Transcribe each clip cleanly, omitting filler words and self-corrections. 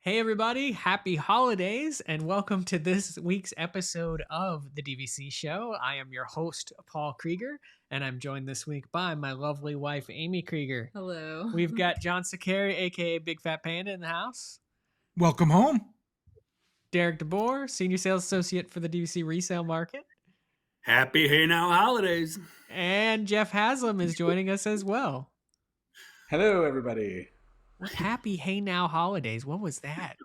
Hey, everybody, happy holidays, and welcome to this week's episode of the DVC show. I am your host, Paul Krieger, and I'm joined this week by my lovely wife, Amy Krieger. Hello. We've got John Sakari, aka Big Fat Panda, in the house. Welcome home. Derek DeBoer, Senior Sales Associate for the DVC Resale Market. Happy Hey Now holidays. And Jeff Haslam is joining us as well. Hello, everybody. What happy Hey Now holidays? What was that?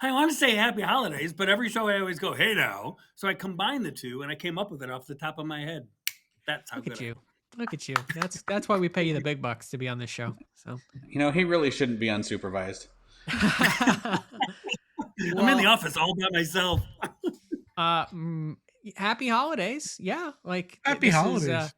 I want to say happy holidays, but every show I always go, hey now. So I combined the two and I came up with it off the top of my head. That's how Look good at you. Look at you. That's why we pay you the big bucks to be on this show. So He really shouldn't be unsupervised. I'm in the office all by myself. Happy holidays. Yeah. Happy holidays.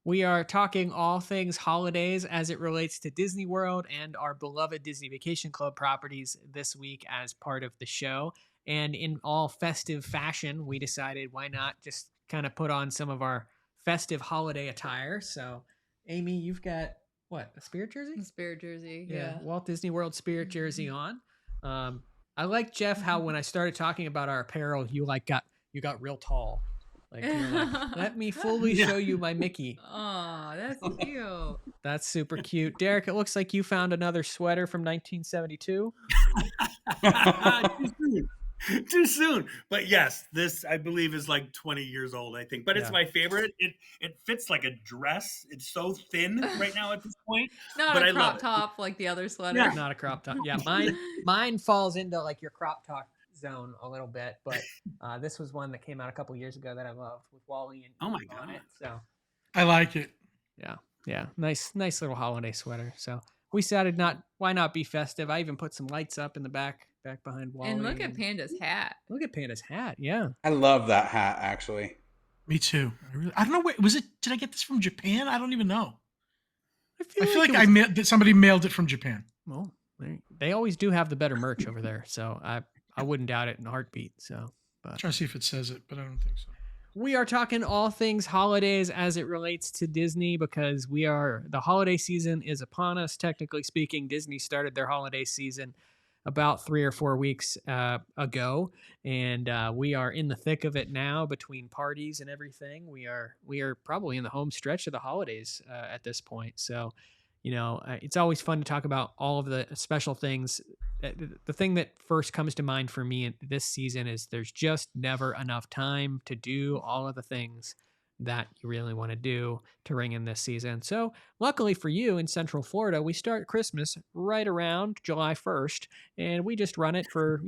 We are talking all things holidays as it relates to Disney World and our beloved Disney Vacation Club properties this week as part of the show. And in all festive fashion, we decided why not just kind of put on some of our festive holiday attire. So, Amy, you've got what, a Spirit jersey? A Spirit jersey, yeah. Walt Disney World Spirit jersey on. I like, Jeff, how when I started talking about our apparel, you got real tall. You're like, let me fully show you my Mickey. Oh, that's cute. That's super cute. Derek, it looks like you found another sweater from 1972. Too soon. But yes, this I believe is like 20 years old, I think. But it's my favorite. It fits like a dress. It's so thin right now at this point. Not but a I crop love top like the other sweater. Yeah. Not a crop top. Yeah, mine falls into like your crop top zone a little bit, but this was one that came out a couple years ago that I love with Wally and Oh my Eve on God. it. So I like it. yeah, nice little holiday sweater. So we decided why not be festive. I even put some lights up in the back behind Wally. And look at Panda's hat. Look at Panda's hat. Yeah, I love that hat, actually. Me too. I don't know. Wait, was it? Did I get this from Japan? I don't even know. I feel like that somebody mailed it from Japan. Well, they always do have the better merch over there, so I wouldn't doubt it in a heartbeat. So, but Try to see if it says it, but I don't think so. we are talking all things holidays as it relates to Disney because the holiday season is upon us. Technically speaking, Disney started their holiday season about 3 or 4 weeks ago, and we are in the thick of it now between parties and everything. We are probably in the home stretch of the holidays at this point. So, it's always fun to talk about all of the special things. The thing that first comes to mind for me this season is there's just never enough time to do all of the things that you really want to do to ring in this season. So luckily for you in Central Florida, we start Christmas right around July 1st, and we just run it for,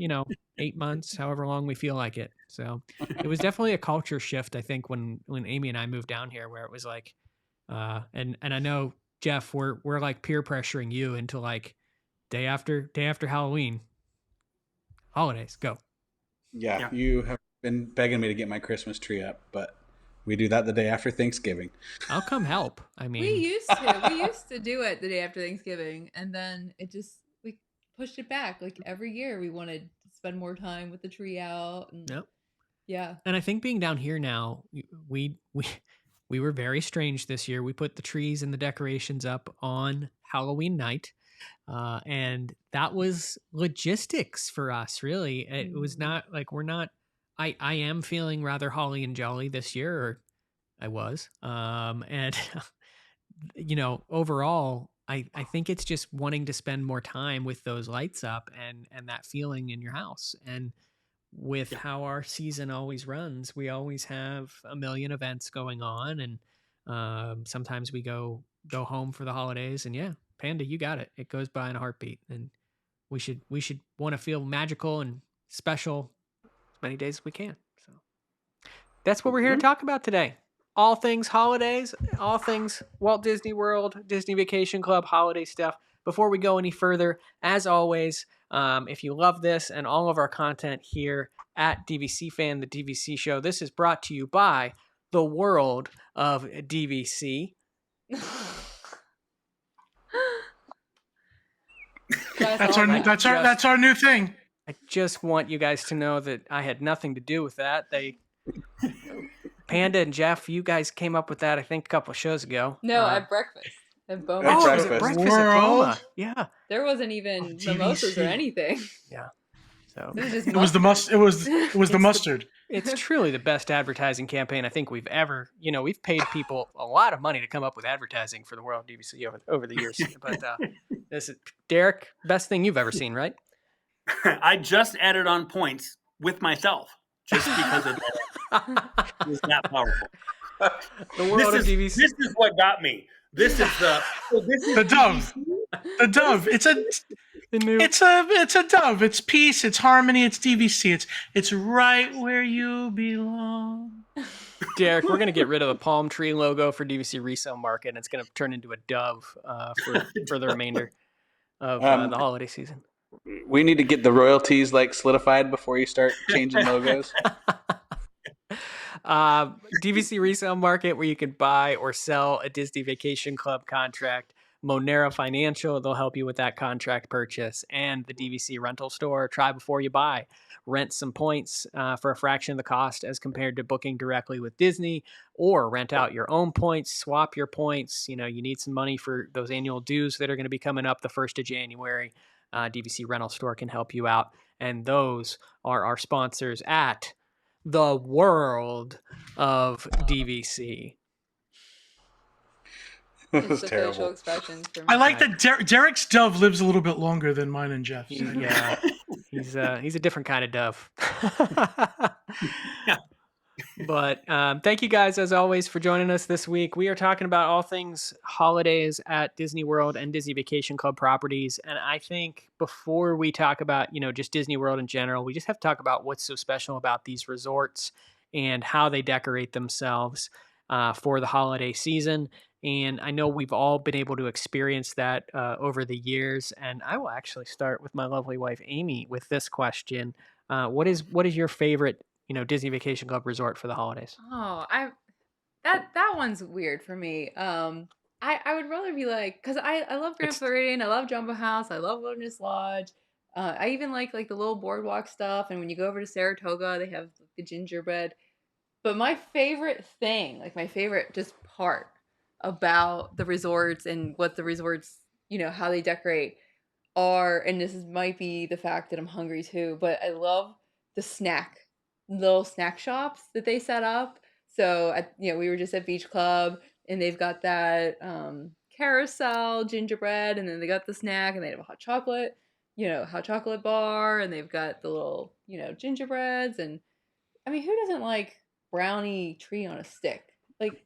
8 months, however long we feel like it. So it was definitely a culture shift, I think, when Amy and I moved down here, where it was like, and I know, Jeff, we're like peer pressuring you into like day after Halloween, holidays, go. Yeah, you have been begging me to get my Christmas tree up, but we do that the day after Thanksgiving. I'll come help. I mean, We used to do it the day after Thanksgiving, and then we pushed it back. Like every year, we wanted to spend more time with the tree out. And Yep. Yeah. And I think being down here now, we were very strange this year. We put the trees and the decorations up on Halloween night. And that was logistics for us, really. It was not like I am feeling rather holly and jolly this year, or I was. And, overall, I think it's just wanting to spend more time with those lights up and that feeling in your house. And with how our season always runs, we always have a million events going on. And sometimes we go home for the holidays. And Panda, you got it. It goes by in a heartbeat, and we should want to feel magical and special as many days as we can. So that's what we're here to talk about today. All things holidays, all things Walt Disney World, Disney Vacation Club, holiday stuff. Before we go any further, as always, if you love this and all of our content here at DVC Fan, the DVC Show, this is brought to you by the world of DVC. That's our new thing. I just want you guys to know that I had nothing to do with that. Panda and Jeff, you guys came up with that, I think, a couple of shows ago. No, at breakfast. And At Boma. Oh, it was at breakfast. breakfast at Boma. World. Yeah. There wasn't even Of mimosas or DVC. anything. Yeah. So This is just It was the mustard. it was the It's the- mustard. it's truly the best advertising campaign I think we've ever, we've paid people a lot of money to come up with advertising for the World DVC over the years. But this is, Derek, best thing you've ever seen, right? I just added on points with myself just because it was that powerful. The world of DVC. This is what got me. This is The dove. The dove. It's a dove. It's peace. It's harmony. It's DVC. It's right where you belong. Derek, we're going to get rid of the palm tree logo for DVC resale market, and it's going to turn into a dove for the remainder of the holiday season. We need to get the royalties like solidified before you start changing logos. DVC resale market, where you can buy or sell a Disney Vacation Club contract. Monera Financial, they'll help you with that contract purchase. And the DVC rental store, try before you buy. Rent some points for a fraction of the cost as compared to booking directly with Disney, or rent out your own points, swap your points. You need some money for those annual dues that are going to be coming up the 1st of January. DVC rental store can help you out. And those are our sponsors at the world of DVC. It It's was the facial terrible. expressions from I like that Derek's dove lives a little bit longer than mine and Jeff's. Yeah, he's a different kind of dove. But thank you guys, as always, for joining us this week. We are talking about all things holidays at Disney World and Disney Vacation Club properties. And I think before we talk about, just Disney World in general, we just have to talk about what's so special about these resorts and how they decorate themselves for the holiday season. And I know we've all been able to experience that over the years. And I will actually start with my lovely wife, Amy, with this question. What is your favorite Disney Vacation Club resort for the holidays? Oh, that one's weird for me. I would rather be like, because I love Grand Floridian, I love Jumbo House, I love Wilderness Lodge. I even like the little boardwalk stuff. And when you go over to Saratoga, they have the gingerbread. But my favorite thing, like my favorite just part about the resorts and what the resorts, how they decorate are, and might be the fact that I'm hungry too, but I love the little snack shops that they set up. So we were just at Beach Club, and they've got that carousel gingerbread, and then they got the snack, and they have a hot chocolate bar, and they've got the little gingerbreads. And I mean, who doesn't like brownie tree on a stick? Like,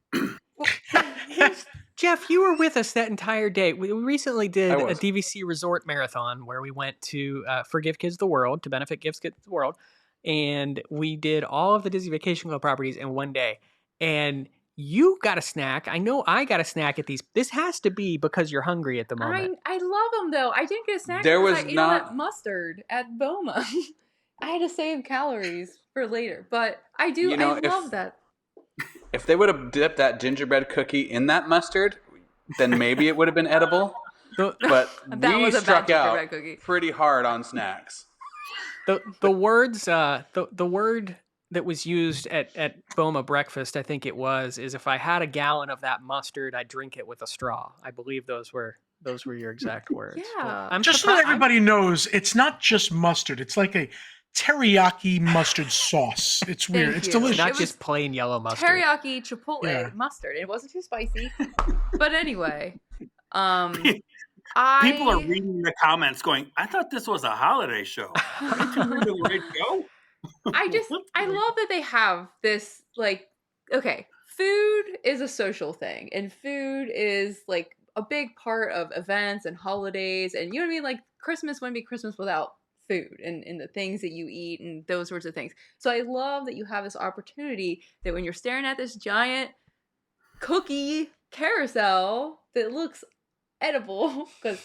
Jeff, you were with us that entire day. We recently did I a was. DVC resort marathon where we went to Forgive Kids the World, to benefit Give Kids the World. And we did all of the Disney Vacation Club properties in one day. And you got a snack. I know I got a snack at these. This has to be because you're hungry at the moment. I love them though. I didn't get a snack. There because was I ate not- all that mustard at Boma. I had to save calories for later, but I do. I love that. If they would have dipped that gingerbread cookie in that mustard, then maybe it would have been edible. The, But That we was a bad struck out gingerbread cookie. pretty hard on snacks. the words the word that was used at Boma breakfast, I think it was, is if I had a gallon of that mustard, I'd drink it with a straw. I believe those were your exact words. Yeah. I'm Just so that surprised- everybody knows, it's not just mustard. It's like a teriyaki mustard sauce. It's weird. Thank It's you. delicious. not It just was plain yellow mustard. Teriyaki chipotle Yeah. mustard. It wasn't too spicy, but anyway, People are reading the comments going, I thought this was a holiday show. Are they tuned into the right show? I love that they have this, like, okay, food is a social thing, and food is like a big part of events and holidays, and you know what I mean? Like, Christmas wouldn't be Christmas without food and the things that you eat and those sorts of things. So I love that you have this opportunity that when you're staring at this giant cookie carousel that looks edible, because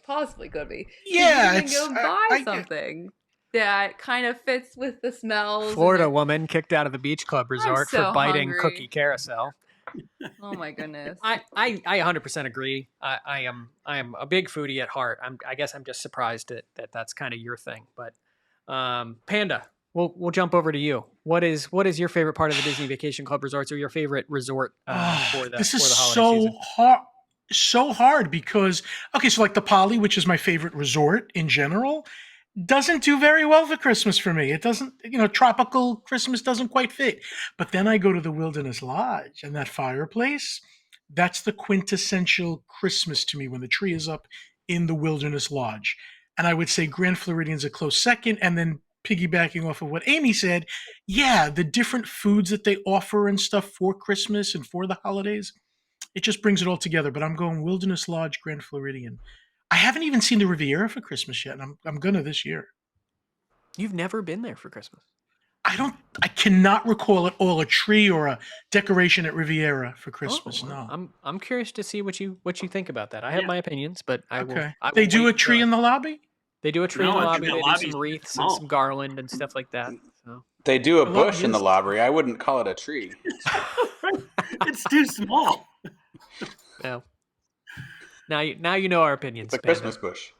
possibly could be, Yeah, you can it's- go buy I- something that kind of fits with the smells. and Florida woman kicked out of the beach club resort so for biting hungry. cookie carousel. Oh my goodness. I 100% agree. I am a big foodie at heart. I guess I'm just surprised that that's kind of your thing. But Panda, we'll jump over to you. What is your favorite part of the Disney Vacation Club resorts, or your favorite resort for the This is holiday so season? hard. so hard because, okay, so like the Poly, which is my favorite resort in general, doesn't do very well for Christmas for me. It doesn't, tropical Christmas doesn't quite fit. But then I go to the Wilderness Lodge and that fireplace, that's the quintessential Christmas to me when the tree is up in the Wilderness Lodge. And I would say Grand Floridian's a close second. And then piggybacking off of what Amy said, yeah, the different foods that they offer and stuff for Christmas and for the holidays, it just brings it all together. But I'm going Wilderness Lodge, Grand Floridian. I haven't even seen the Riviera for Christmas yet, and I'm gonna this year. You've never been there for Christmas? I cannot recall at all a tree or a decoration at Riviera for Christmas. No. I'm curious to see what you think about that. I have my opinions, but I will. They do a tree in the lobby? They do a tree in the lobby. They do some wreaths and some garland and stuff like that. So. They do a bush in the lobby. I wouldn't call it a tree. It's too small. No. Now you know our opinions. It's a Christmas bush.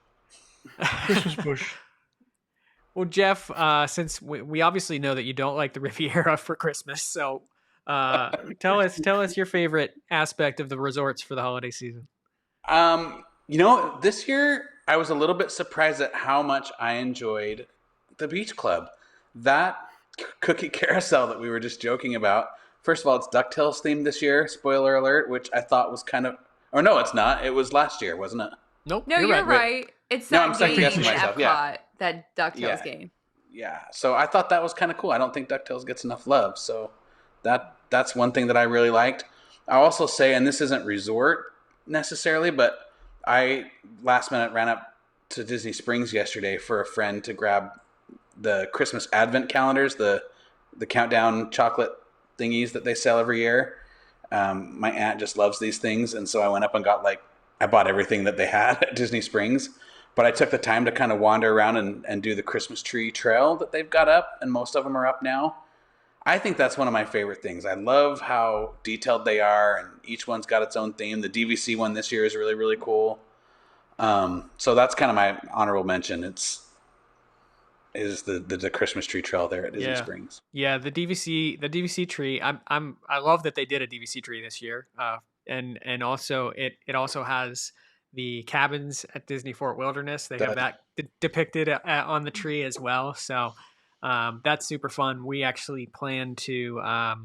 Christmas bush. Well, Jeff, since we obviously know that you don't like the Riviera for Christmas, so tell us your favorite aspect of the resorts for the holiday season. This year I was a little bit surprised at how much I enjoyed the beach club. That cookie carousel that we were just joking about. First of all, it's DuckTales themed this year. Spoiler alert, which I thought was kind of... Or no, it's not. It was last year, wasn't it? Nope. No, you're right. It's that game in myself. Epcot, Yeah. that DuckTales game. Yeah. So I thought that was kind of cool. I don't think DuckTales gets enough love. So that's one thing that I really liked. I'll also say, and this isn't resort necessarily, but I last minute ran up to Disney Springs yesterday for a friend to grab the Christmas advent calendars, the countdown chocolate thingies that they sell every year. My aunt just loves these things, and so I went up and I bought everything that they had at Disney Springs, but I took the time to kind of wander around and do the Christmas tree trail that they've got up, and most of them are up now. I think that's one of my favorite things. I love how detailed they are, and each one's got its own theme. The DVC one this year is really, really cool. So that's kind of my honorable mention. Is the Christmas tree trail there at Disney Springs. Yeah, the DVC tree. I love that they did a DVC tree this year. And also it also has the cabins at Disney Fort Wilderness. They have that depicted on the tree as well. So that's super fun. We actually plan to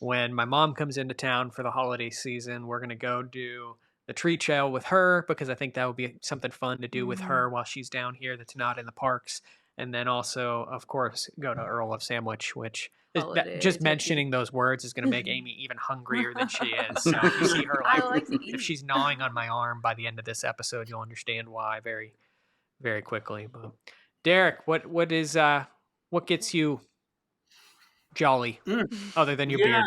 when my mom comes into town for the holiday season, we're gonna go do the tree trail with her because I think that would be something fun to do with her while she's down here that's not in the parks. And then also, of course, go to Earl of Sandwich, which is just mentioning those words is going to make Amy even hungrier than she is. So if you see her, if she's gnawing on my arm by the end of this episode, you'll understand why very, very quickly. But Derek, what gets you jolly other than your beard?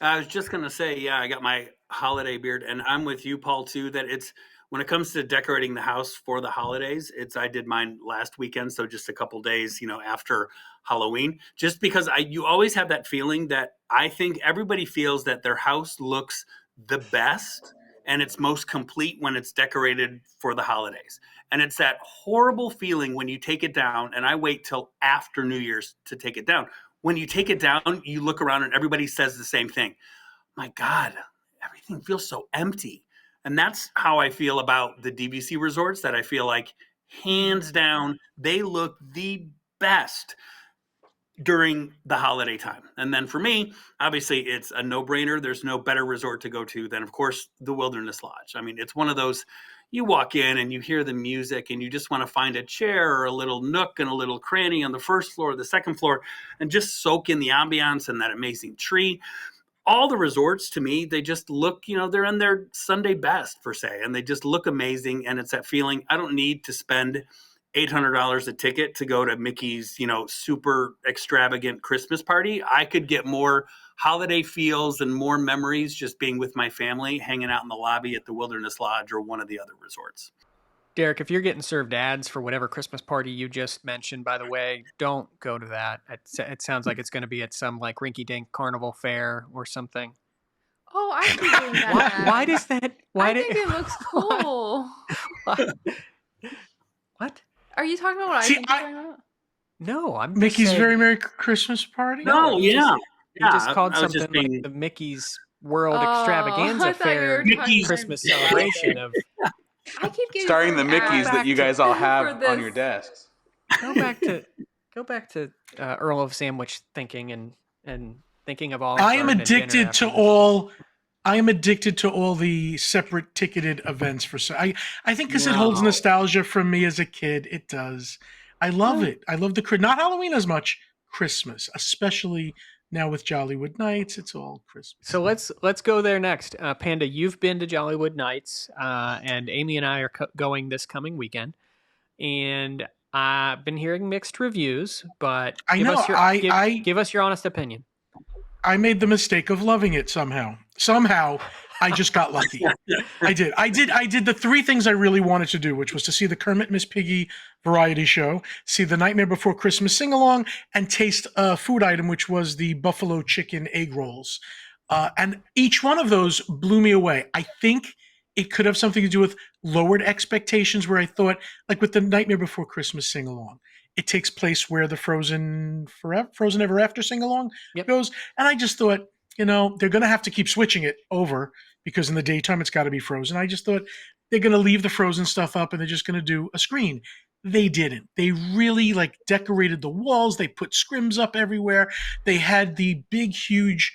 I was just going to say, I got my holiday beard, and I'm with you, Paul, too, that it's, when it comes to decorating the house for the holidays, I did mine last weekend, so just a couple days, after Halloween. Just because you always have that feeling that I think everybody feels that their house looks the best and it's most complete when it's decorated for the holidays. And it's that horrible feeling when you take it down, and I wait till after New Year's to take it down. When you take it down, you look around and everybody says the same thing. My God, everything feels so empty. And that's how I feel about the DVC resorts, that I feel like hands down, they look the best during the holiday time. And then for me, obviously it's a no-brainer. There's no better resort to go to than, of course, the Wilderness Lodge. I mean, it's one of those, you walk in and you hear the music and you just want to find a chair or a little nook and a little cranny on the first floor or the second floor and just soak in the ambiance and that amazing tree. All the resorts, to me, they just look, they're in their Sunday best, per se, and they just look amazing. And it's that feeling, I don't need to spend $800 a ticket to go to Mickey's, super extravagant Christmas party. I could get more holiday feels and more memories just being with my family, hanging out in the lobby at the Wilderness Lodge or one of the other resorts. Derek, if you're getting served ads for whatever Christmas party you just mentioned, by the way, don't go to that. It sounds like it's going to be at some rinky-dink carnival fair or something. Oh, I'd be doing that. Why does that? I think it looks cool. What? Are you talking about what I think you're talking about? No, I'm Mickey's saying, Very Merry Christmas Party? No, you just called I was something just being... like the Mickey's world Oh, extravaganza I thought you fair were talking Christmas about celebration of I keep getting Starring so the Mickeys that you guys all have for on your this. desks. go back to Earl of Sandwich thinking and thinking of Olive I am Garden and dinner addicted after to this. all. I am addicted to all the separate ticketed events for. I think because it holds No. nostalgia from me as a kid. It does. I love it. I love not Halloween as much. Christmas, especially now with Jollywood Nights. It's all Christmas. So let's go there next. Panda, you've been to Jollywood Nights, and Amy and I are going this coming weekend, and I've been hearing mixed reviews. But I give know. us your give us your honest opinion. I made the mistake of loving it somehow. Somehow, I just got lucky. I did. I did the three things I really wanted to do, which was to see the Kermit Miss Piggy variety show, see the Nightmare Before Christmas sing along, and taste a food item, which was the buffalo chicken egg rolls. And each one of those blew me away. I think it could have something to do with lowered expectations, where I thought, like with the Nightmare Before Christmas sing along, it takes place where the Frozen Ever After sing along Yep. goes, and I just thought, they're going to have to keep switching it over because in the daytime it's got to be Frozen. I just thought they're going to leave the Frozen stuff up and they're just going to do a screen. They didn't. They really decorated the walls. They put scrims up everywhere. They had the big, huge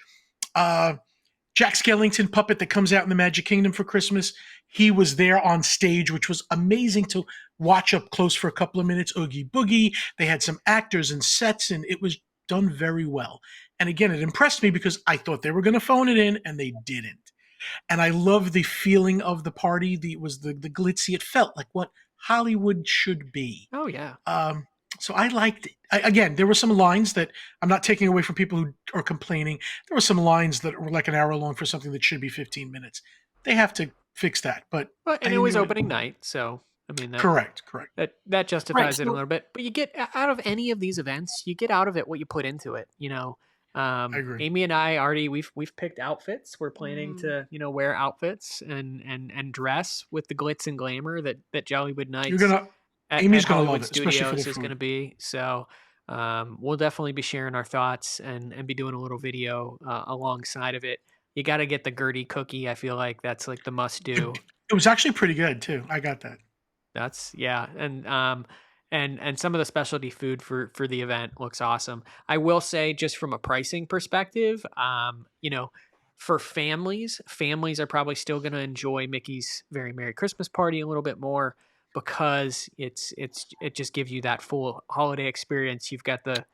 Jack Skellington puppet that comes out in the Magic Kingdom for Christmas. He was there on stage, which was amazing to watch up close for a couple of minutes. Oogie Boogie. They had some actors and sets, and it was done very well. And again, it impressed me because I thought they were going to phone it in, and they didn't. And I love the feeling of the party. It was the glitzy. It felt like what Hollywood should be. Oh yeah. So I liked it. Again, there were some lines that I'm not taking away from people who are complaining. There were some lines that were like an hour long for something that should be 15 minutes. They have to fix that. But And it was opening night, so I mean correct. That justifies Right, it a so- little bit. But you get out of any of these events, you get out of it what you put into it. I agree. Amy and I already we've picked outfits. We're planning to wear outfits and dress with the glitz and glamour that Jollywood Nights. You're gonna. Amy's gonna love it, especially for the Studios is going to food. be. So we'll definitely be sharing our thoughts and be doing a little video alongside of it. You got to get the Gertie cookie. I feel like that's like the must do. It was actually pretty good too. I got that. That's and some of the specialty food for the event looks awesome. I will say, just from a pricing perspective, for families are probably still going to enjoy Mickey's Very Merry Christmas Party a little bit more because it just gives you that full holiday experience. You've got the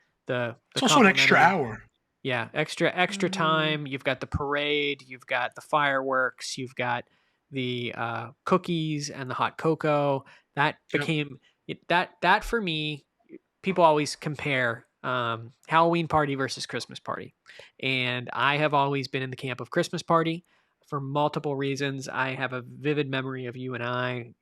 It's also an extra complimentary- hour. Yeah, extra time. You've got the parade. You've got the fireworks. You've got the cookies and the hot cocoa. That Yep. became that for me. People always compare Halloween party versus Christmas party, and I have always been in the camp of Christmas party for multiple reasons. I have a vivid memory of you and I,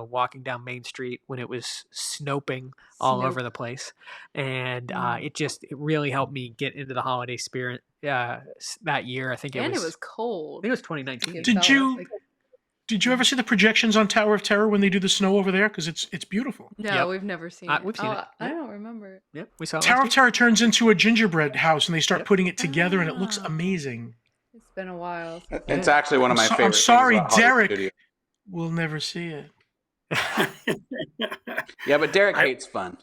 walking down Main Street when it was snoping all Snope. over the place, and it really helped me get into the holiday spirit that year. I think And it it was was cold. 2019. It Did felt you- like- Did you ever see the projections on Tower of Terror when they do the snow over there? Because it's beautiful. No, Yep. we've never seen Uh, it. we've seen it. I Yep. don't remember it. Yep, we saw it Tower last of week. Terror turns into a gingerbread house, and they start Yep. putting it together, and it looks Ah. amazing. It's been a while. Since It's I- actually one of my I'm favorite. I'm sorry, things about Hollywood Derek. Studios. We'll never see it. Yeah, but Derek hates fun.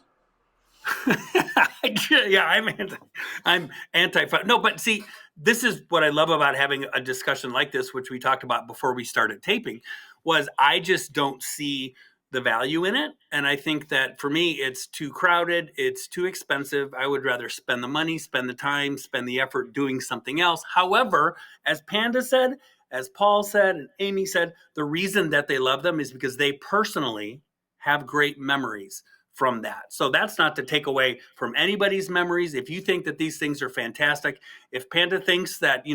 Yeah, I'm anti. No, but see, this is what I love about having a discussion like this, which we talked about before we started taping. Was I just don't see the value in it, and I think that for me, it's too crowded, it's too expensive. I would rather spend the money, spend the time, spend the effort doing something else. However, as Panda said, as Paul said, and Amy said, the reason that they love them is because they personally have great memories from that. So that's not to take away from anybody's memories. If you think that these things are fantastic, if Panda thinks that,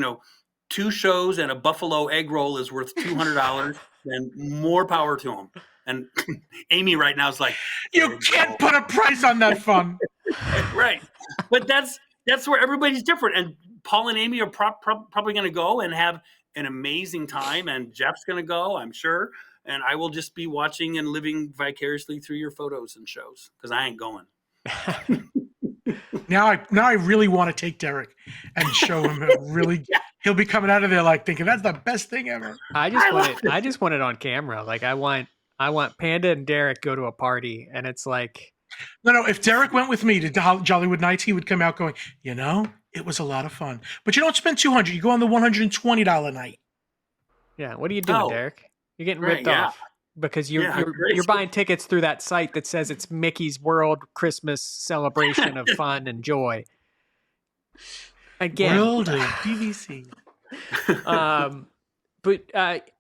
2 shows and a buffalo egg roll is worth $200, then more power to him. And Amy right now is like, You can't put a price on that fun. right. But that's where everybody's different. And Paul and Amy are probably going to go and have an amazing time. And Jeff's going to go, I'm sure. And I will just be watching and living vicariously through your photos and shows because I ain't going. Now I really want to take Derek and show him He'll be coming out of there like thinking that's the best thing ever. I just want love it. I just want it on camera. Like I want Panda and Derek go to a party, and it's like, No, if Derek went with me to Jollywood Nights, he would come out going, it was a lot of fun. But you don't spend $200. You go on the $120 night. yeah, what are you doing, Oh, Derek? You're getting right, ripped yeah. off because Yeah, you're great. buying tickets through that site that says it's Mickey's World Christmas celebration of fun and joy. Again, World of DVC. But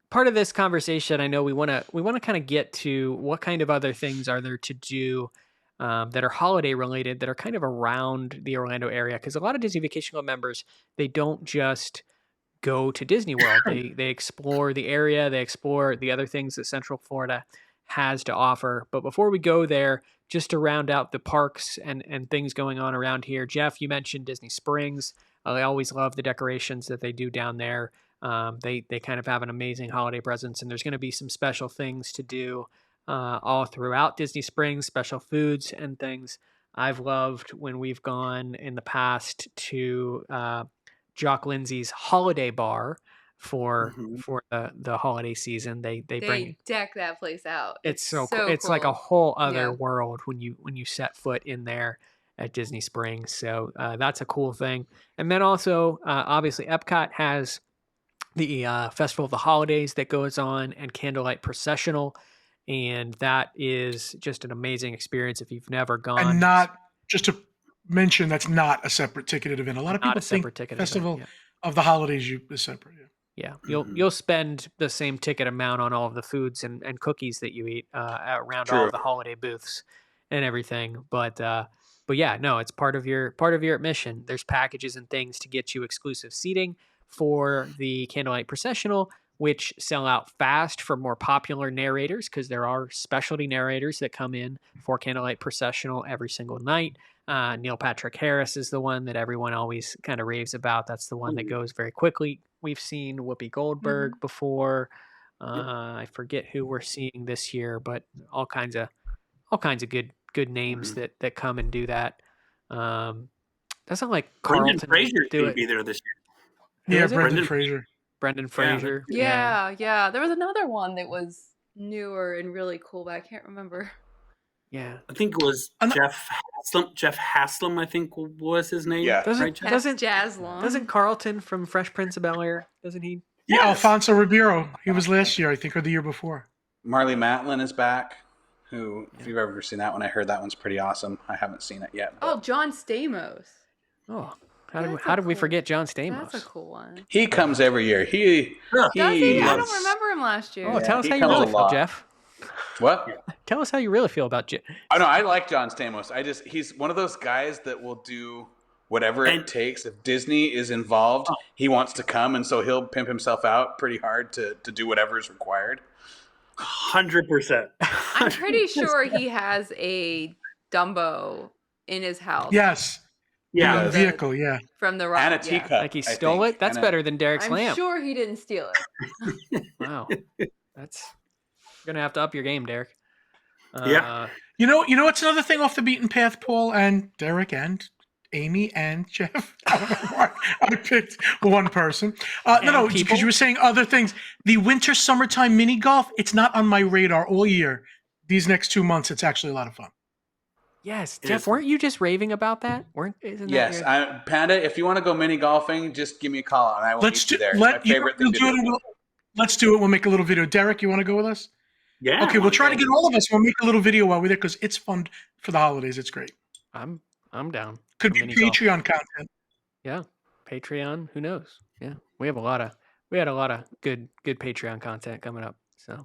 part of this conversation, I know we want to kind of get to what kind of other things are there to do that are holiday related that are kind of around the Orlando area, because a lot of Disney Vacation Club members, they don't just go to Disney World. They explore the area, they explore the other things that Central Florida has to offer. But before we go there, just to round out the parks and things going on around here, Jeff, you mentioned Disney Springs. I always love the decorations that they do down there. They kind of have an amazing holiday presence, and there's going to be some special things to do all throughout Disney Springs, special foods and things. I've loved when we've gone in the past to Jock Lindsay's Holiday Bar for the holiday season. They bring deck that place out. it's so so cool. It's like a whole other Yeah. world when you set foot in there at Disney Springs. So that's a cool thing. And then also, obviously, Epcot has the Festival of the Holidays that goes on and Candlelight Processional, and that is just an amazing experience if you've never gone. And not, just to mention, that's not a separate ticketed event. A lot of Not people a think separate ticketed Festival event, of the Holidays is separate. Yeah. Yeah, you'll spend the same ticket amount on all of the foods and cookies that you eat around all True. of the holiday booths and everything. But yeah, no, it's part of your admission. There's packages and things to get you exclusive seating for the Candlelight Processional, which sell out fast for more popular narrators, because there are specialty narrators that come in for Candlelight Processional every single night. Neil Patrick Harris is the one that everyone always kind of raves about. That's the one that goes very quickly. We've seen Whoopi Goldberg before. I forget who we're seeing this year, but all kinds of good names that come and do that. Doesn't like Brendan Carlton Fraser do going to it. be there this year. Who Yeah, is it? Brendan Fraser. Brendan Fraser. Yeah. There was another one that was newer and really cool, but I can't remember. Yeah. I think it was Jeff Haslam. Jeff Haslam, I think was his name. Yeah. Doesn't Jeff? doesn't Carlton from Fresh Prince of Bel-Air, doesn't he? Yeah, Yes. Alfonso Ribeiro. He was last year, I think, or the year before. Marley Matlin is back. Who, if you've ever seen that one, I heard that one's pretty awesome. I haven't seen it yet. Oh, John Stamos. Oh, That's how a did we cool- forget John Stamos? That's a cool one. He comes every year. Does he? I loves- don't remember him last year. Oh, tell us he how you comes really a feel, lot. Jeff. What? Tell us how you really feel about Jeff. Oh no, I like John Stamos. He's one of those guys that will do whatever it takes. If Disney is involved, he wants to come, and so he'll pimp himself out pretty hard to do whatever is required. 100%. I'm pretty sure he has a Dumbo in his house. Yes. Yeah. The vehicle, yeah. From the rock. And a teacup. Like he I stole think. it? That's And a- better than Derek's I'm lamp. sure he didn't steal it. Wow. That's you're gonna have to up your game, Derek. Yeah. You know what's another thing off the beaten path, Paul and Derek and Amy and Jeff? I don't know why I picked one person. No, people? because you were saying other things. The winter, summertime mini golf, it's not on my radar all year. These next 2 months, it's actually a lot of fun. Yes, It Jeff, is. weren't you just raving about that? Isn't Yes, that your... Panda. If you want to go mini golfing, just give me a call and I will Let's meet you do there. It's my you favorite we'll thing to do it. do. and let's do it. We'll make a little video. Derek, you want to go with us? Yeah. Okay, we'll try to get all of us. We'll make a little video while we're there because it's fun for the holidays. It's great. I'm down. Could for be mini golf. Patreon content. Yeah, Patreon. Who knows? Yeah, we had a lot of good Patreon content coming up. So,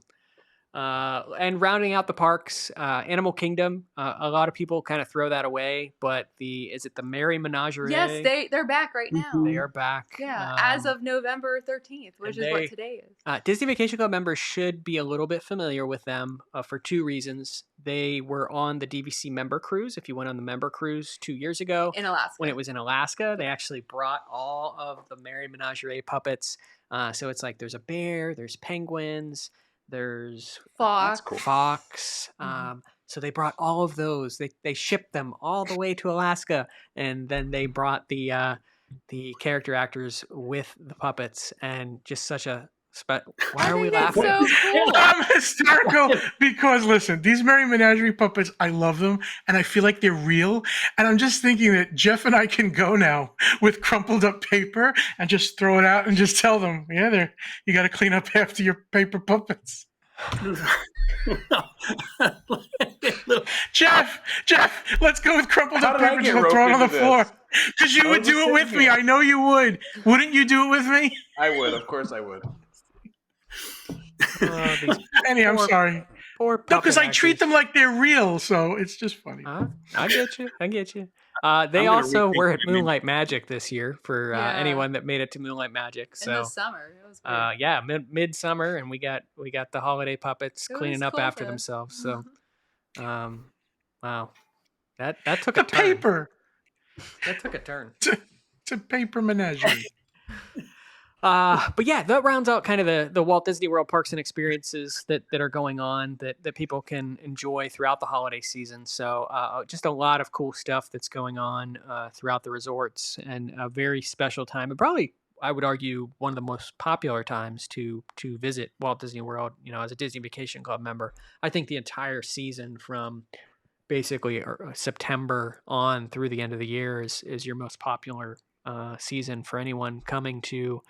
and rounding out the parks, Animal Kingdom. A lot of people kind of throw that away, but is it the Merry Menagerie? Yes, they're back right now. They are back. Yeah, as of November 13th, which is what today is. Disney Vacation Club members should be a little bit familiar with them for two reasons. They were on the DVC member cruise. If you went on the member cruise 2 years ago, In Alaska. when it was in Alaska, they actually brought all of the Merry Menagerie puppets. So it's like there's a bear, there's penguins, there's Fox. cool. fox. So they brought all of those. They shipped them all the way to Alaska, and then they brought the the character actors with the puppets, and just such a why I are we think that's laughing? so cool. I'm hysterical because listen, these Merry Menagerie puppets, I love them and I feel like they're real. And I'm just thinking that Jeff and I can go now with crumpled up paper and just throw it out and just tell them, yeah, you got to clean up after your paper puppets. Jeff, let's go with crumpled How up did I paper. get Just roped throw it on the into floor. this? Because you I would was just do it sitting with me. here. I know you would. Wouldn't you do it with me? I would, of course, I would. Oh, these Annie, I'm sorry. poor No, puppet because I treat actors. them like they're real, so it's just funny. I get you. I get you. They I'm gonna also rethink were at my menu. Moonlight Magic this year for Yeah. anyone that made it to Moonlight Magic. In the So summer, it was weird. yeah, midsummer, and we got the holiday puppets It was cleaning up cool after for- themselves. So wow, that took The a turn. paper That took a turn. to paper menagerie. But yeah, that rounds out kind of the Walt Disney World parks and experiences that are going on that people can enjoy throughout the holiday season. So just a lot of cool stuff that's going on throughout the resorts, and a very special time, and probably I would argue one of the most popular times to visit Walt Disney World. You know, as a Disney Vacation Club member, I think the entire season from basically September on through the end of the year is your most popular season for anyone coming to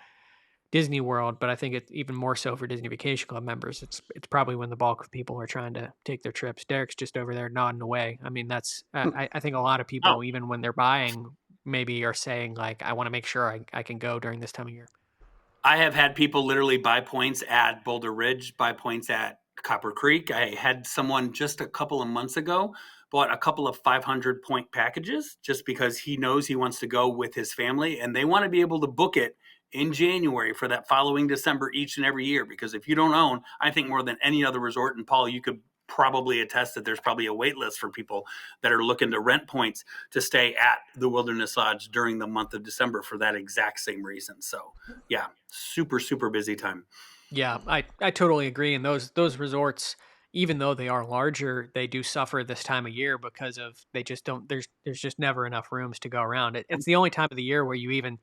Disney World, but I think it's even more so for Disney Vacation Club members. It's probably when the bulk of people are trying to take their trips. Derek's just over there nodding away. I mean, that's I think a lot of people, Oh. even when they're buying, maybe are saying like, I want to make sure I can go during this time of year. I have had people literally buy points at Boulder Ridge, buy points at Copper Creek. I had someone just a couple of months ago bought a couple of 500 point packages just because he knows he wants to go with his family, and they want to be able to book it in January for that following December each and every year. Because if you don't own, I think more than any other resort, and Paul, you could probably attest that there's probably a wait list for people that are looking to rent points to stay at the Wilderness Lodge during the month of December for that exact same reason. So yeah, super busy time. Yeah, I totally agree. And those resorts, even though they are larger, they do suffer this time of year because of they just don't there's just never enough rooms to go around. It's the only time of the year where you even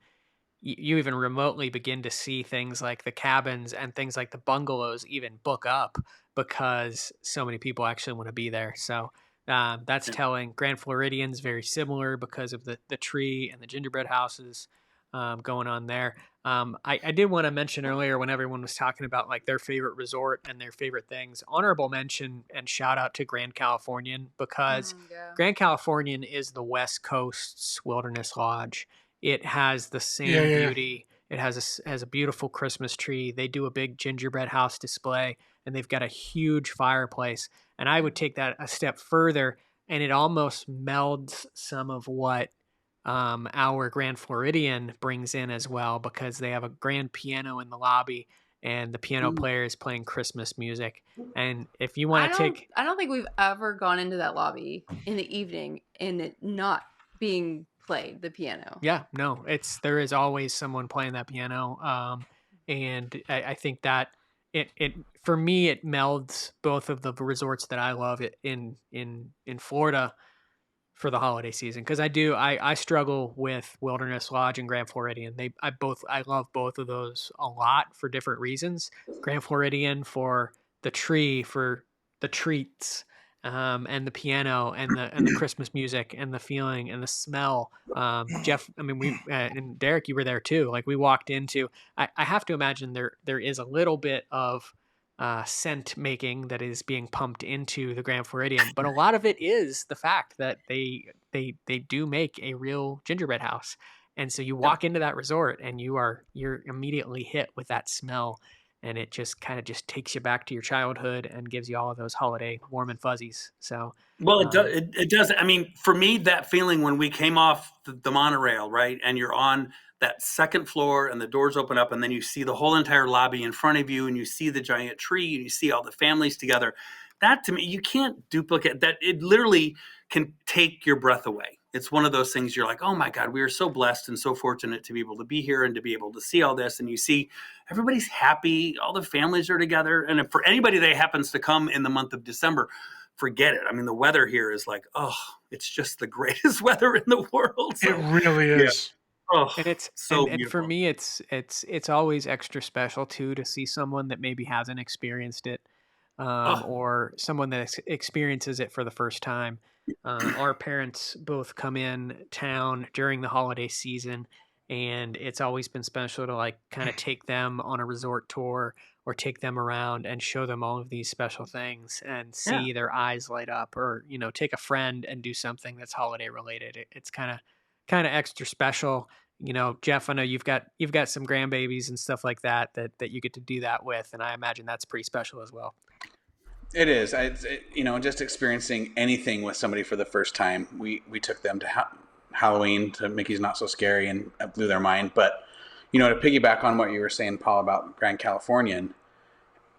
remotely begin to see things like the cabins and things like the bungalows even book up because so many people actually want to be there. So that's telling. Grand Floridian's very similar because of the tree and the gingerbread houses going on there. I did want to mention earlier when everyone was talking about like their favorite resort and their favorite things, honorable mention and shout out to Grand Californian, because Yeah. Grand Californian is the West Coast's Wilderness Lodge. It has the same Yeah, yeah. beauty. It has a beautiful Christmas tree. They do a big gingerbread house display, and they've got a huge fireplace. And I would take that a step further, and it almost melds some of what our Grand Floridian brings in as well, because they have a grand piano in the lobby, and the piano player is playing Christmas music. And if you want to take, I don't think we've ever gone into that lobby in the evening and it not being played, the piano. yeah, no, there is always someone playing that piano. And I think that it for me it melds both of the resorts that I love in Florida for the holiday season, because I struggle with Wilderness Lodge and Grand Floridian. I love both of those a lot for different reasons. Grand Floridian for the tree, for the treats, and the piano and the Christmas music and the feeling and the smell. Jeff, I mean, and Derek, you were there too. Like we walked into. I have to imagine there is a little bit of scent making that is being pumped into the Grand Floridian, but a lot of it is the fact that they do make a real gingerbread house, and so you walk into that resort and you're immediately hit with that smell, and it just kind of just takes you back to your childhood and gives you all of those holiday warm and fuzzies. So Well, it does. I mean, for me, that feeling when we came off the monorail, right, and you're on that second floor and the doors open up and then you see the whole entire lobby in front of you and you see the giant tree and you see all the families together. That to me, you can't duplicate that. It literally can take your breath away. It's one of those things you're like, oh my God, we are so blessed and so fortunate to be able to be here and to be able to see all this. And you see everybody's happy, all the families are together. And if for anybody that happens to come in the month of December, forget it. I mean, the weather here is like, oh, it's just the greatest weather in the world. So, It really is. Oh, And it's so and for beautiful. me it's always extra special too to see someone that maybe hasn't experienced it, Oh, or someone that experiences it for the first time. Our parents both come in town during the holiday season, and it's always been special to like kind of take them on a resort tour or take them around and show them all of these special things and yeah. see their eyes light up, or take a friend and do something that's holiday related. It's kind of extra special. Jeff, I know you've got some grandbabies and stuff like that you get to do that with, and I imagine that's pretty special as well. It is. Just experiencing anything with somebody for the first time. We took them to Halloween to Mickey's Not So Scary, and it blew their mind. But to piggyback on what you were saying, Paul, about Grand Californian,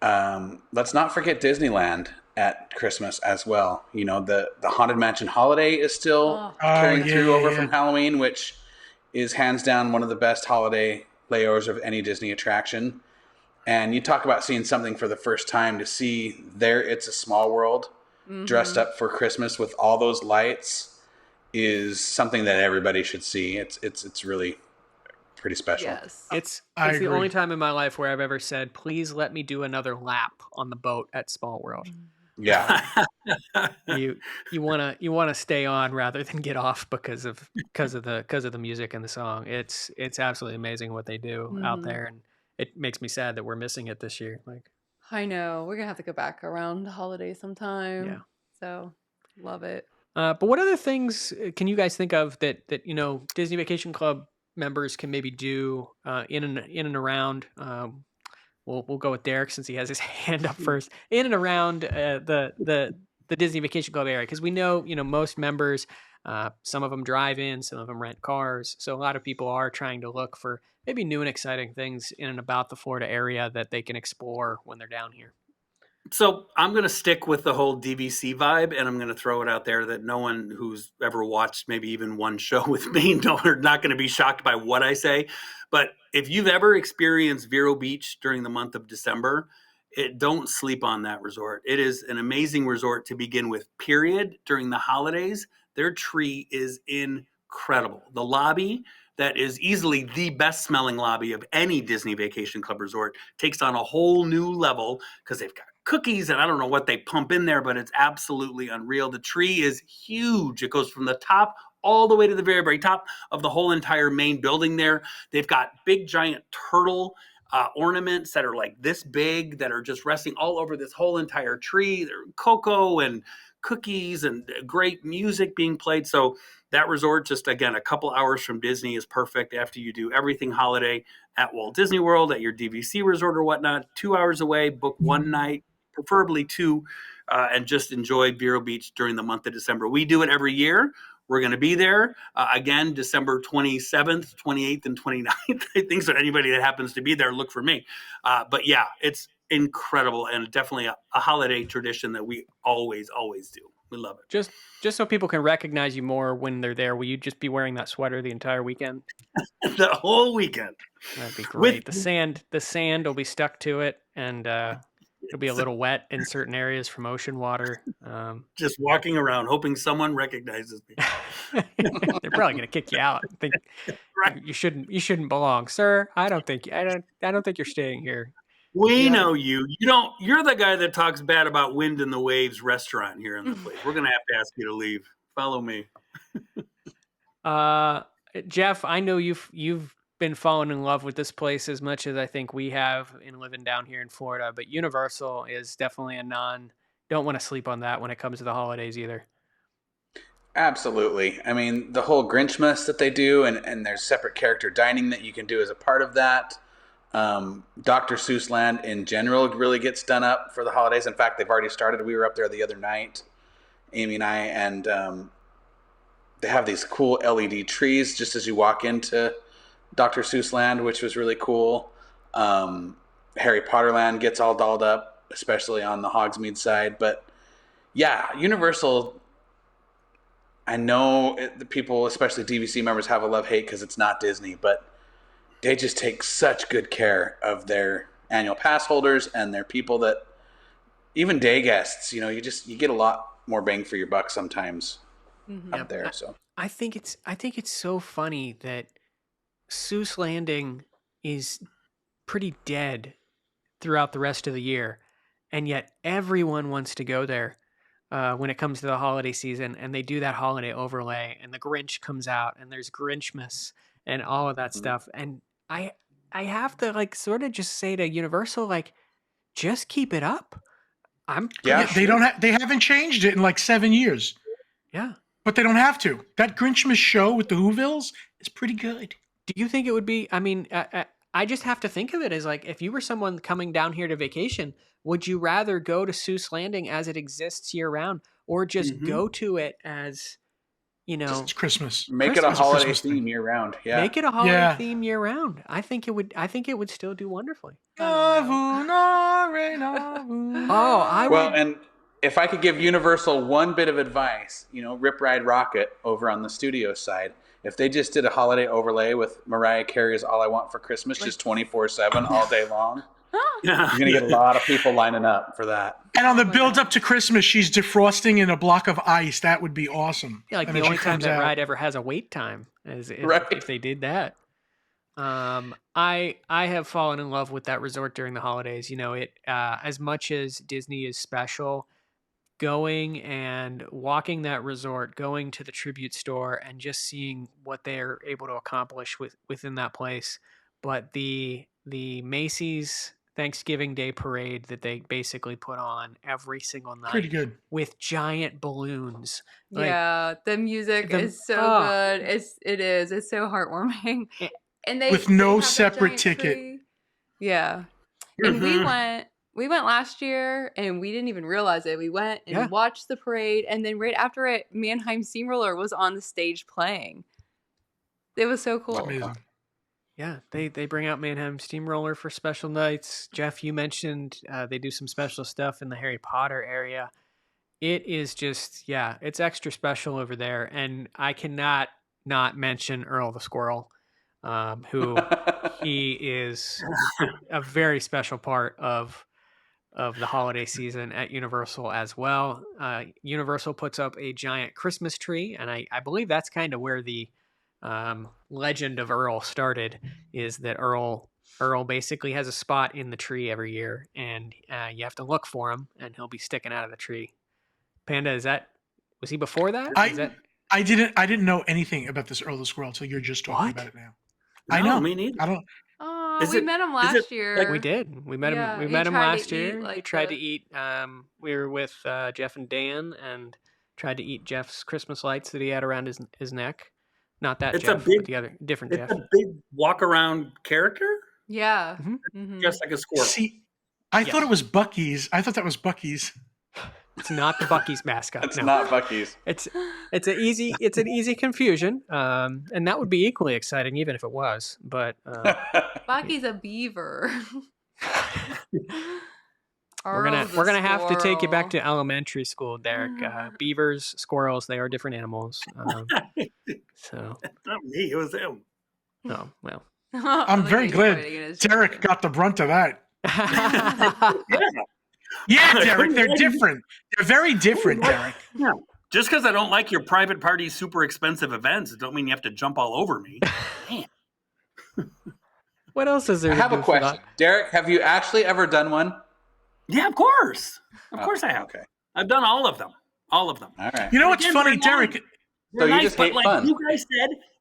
let's not forget Disneyland at Christmas as well. The Haunted Mansion Holiday is still Oh, Oh carrying yeah, through yeah, over yeah. from Halloween, which is hands down one of the best holiday layovers of any Disney attraction. And you talk about seeing something for the first time, to see there It's a Small World dressed mm-hmm. up for Christmas with all those lights is something that everybody should see. It's really pretty special. Yes. It's I it's the only agree. time in my life where I've ever said, "Please let me do another lap on the boat at Small World." Yeah. Um, you wanna stay on rather than get off because of the music and the song. It's absolutely amazing what they do out Mm-hmm. there, and it makes me sad that we're missing it this year. Like, I know. We're gonna have to go back around the holiday yeah. sometime. So love it. But what other things can you guys think of that Disney Vacation Club members can maybe do in and around? We'll go with Derek since he has his hand up first. In and around the Disney Vacation Club area, because we know most members, some of them drive in, some of them rent cars. So a lot of people are trying to look for maybe new and exciting things in and about the Florida area that they can explore when they're down here. So I'm going to stick with the whole DVC vibe, and I'm going to throw it out there that no one who's ever watched maybe even one show with me are not going to be shocked by what I say. But if you've ever experienced Vero Beach during the month of December, don't sleep on that resort. It is an amazing resort to begin with, period. During the holidays, their tree is incredible. The lobby, that is easily the best smelling lobby of any Disney Vacation Club resort, takes on a whole new level because they've got cookies and I don't know what they pump in there, but it's absolutely unreal. The tree is huge. It goes from the top all the way to the very, very top of the whole entire main building there. They've got big, giant turtle ornaments that are like this big that are just resting all over this whole entire tree. There are cocoa and cookies and great music being played. So that resort, just again, a couple hours from Disney, is perfect after you do everything holiday at Walt Disney World, at your DVC resort or whatnot. 2 hours away, book one night, preferably two, and just enjoy Vero Beach during the month of December. We do it every year. We're going to be there again, December 27th, 28th, and 29th. I think so. Anybody that happens to be there, look for me. But yeah, it's incredible and definitely a holiday tradition that we always, always do. We love it. Just so people can recognize you more when they're there, will you just be wearing that sweater the entire weekend? The whole weekend. That'd be With great. The sand will be stuck to it, and it'll be a little wet in certain areas from ocean water. just walking around hoping someone recognizes me. They're probably gonna kick you out. Think Right. you shouldn't belong, sir. I don't think you're staying here. We Yeah. know you. You're the guy that talks bad about Wind in the Waves restaurant here in the place. We're gonna have to ask you to leave. Follow me. Uh, Jeff, I know you've been falling in love with this place as much as I think we have in living down here in Florida. But Universal is definitely a non. Don't want to sleep on that when it comes to the holidays either. Absolutely. I mean, the whole Grinchmas that they do, and there's separate character dining that you can do as a part of that. Dr. Seuss Land in general really gets done up for the holidays. In fact, they've already started. We were up there the other night, Amy and I, and they have these cool LED trees just as you walk into Dr. Seuss Land, which was really cool. Harry Potter Land gets all dolled up, especially on the Hogsmeade side. But yeah, Universal, I know the people, especially DVC members, have a love hate because it's not Disney, but they just take such good care of their annual pass holders and their people that even day guests, you get a lot more bang for your buck sometimes Mm-hmm. Yeah, up there. So I think it's so funny that Seuss Landing is pretty dead throughout the rest of the year, and yet everyone wants to go there when it comes to the holiday season, and they do that holiday overlay, and the Grinch comes out, and there's Grinchmas and all of that stuff. And I I have to like sort of just say to Universal, like, just keep it up. I'm pretty Yeah. They sure. they haven't changed it in like 7 years, Yeah. but they don't have to. That Grinchmas show with the Whovilles is pretty good. Do you think it would be? I mean, I just have to think of it as like if you were someone coming down here to vacation, would you rather go to Seuss Landing as it exists year round, or just Mhm. go to it as It's Christmas. Make it a Christmas. holiday Christmas thing. theme year round. Yeah. make it a holiday Yeah. theme year round? I think it would. I think it would still do wonderfully. Navunare, navunare. Oh, I Well, would. and if I could give Universal one bit of advice, Rip Ride Rocket over on the studio side, if they just did a holiday overlay with Mariah Carey's All I Want for Christmas just 24/7 all day long, you're going to get a lot of people lining up for that. And on the build up to Christmas, she's defrosting in a block of ice. That would be awesome. Yeah, like And the then she only time comes that out. ride ever has a wait time is Right. if they did that. I have fallen in love with that resort during the holidays. It as much as Disney is special, going and walking that resort, going to the tribute store, and just seeing what they're able to accomplish within that place. But the Macy's Thanksgiving Day parade that they basically put on every single Pretty night good. with giant balloons. Like, Yeah, the music the- is so oh. good. It's so heartwarming. Eh, And they With no have that separate giant ticket. tree. Yeah. And Mhm. we went last year and we didn't even realize it. We went and Yeah. watched the parade, and then right after it, Mannheim Steamroller was on the stage playing. It was so cool. Amazing. Yeah, they bring out Mannheim Steamroller for special nights. Jeff, you mentioned they do some special stuff in the Harry Potter area. It is just, yeah, it's extra special over there. And I cannot not mention Earl the Squirrel, who he is a very special part of the holiday season at Universal as well. Universal puts up a giant Christmas tree, and I believe that's kind of where the legend of Earl started. Is that Earl basically has a spot in the tree every year, and you have to look for him, and he'll be sticking out of the tree. Panda, was he before that? Is that I didn't know anything about this Earl the Squirrel until you're just talking What? about it now. No, I know. me neither. I don't. Oh, Is we it- met him is it last year. like- we did? We met Yeah, him. We he met him tried to last year. eat, like, he tried the- to eat. We were with Jeff and Dan, and tried to eat Jeff's Christmas lights that he had around his neck. Not that It's a Jeff, big- but the other different It's Jeff. a big walk around character, Yeah. Mhm. Mhm. just like a squirrel. See, I Yes. thought it was Bucky's. I thought that was Bucky's. It's not the Bucky's mascot. It's no. not Bucky's. It's an easy confusion, and that would be equally exciting even if it was. But Bucky's a beaver. we're Earl's a gonna have to take you back to squirrel. elementary school, Derek. Beavers, squirrels, they are different animals. So, Not me. It was him. oh well. I'm Like very he's glad pointing at his Derek shoulder. got the brunt of that. Yeah. Yeah, Derek, they're different. They're very different, Derek. Just because I don't like your private party, super expensive events, don't mean you have to jump all over me. What else is there? I to have a do for the- question. Derek, have you actually ever done one? Yeah, of course. Of Oh, course I have. Okay. I've done all of them. All of them. All right. You know what's Again, funny, they're long. Derek? They're you nice, just but hate like fun.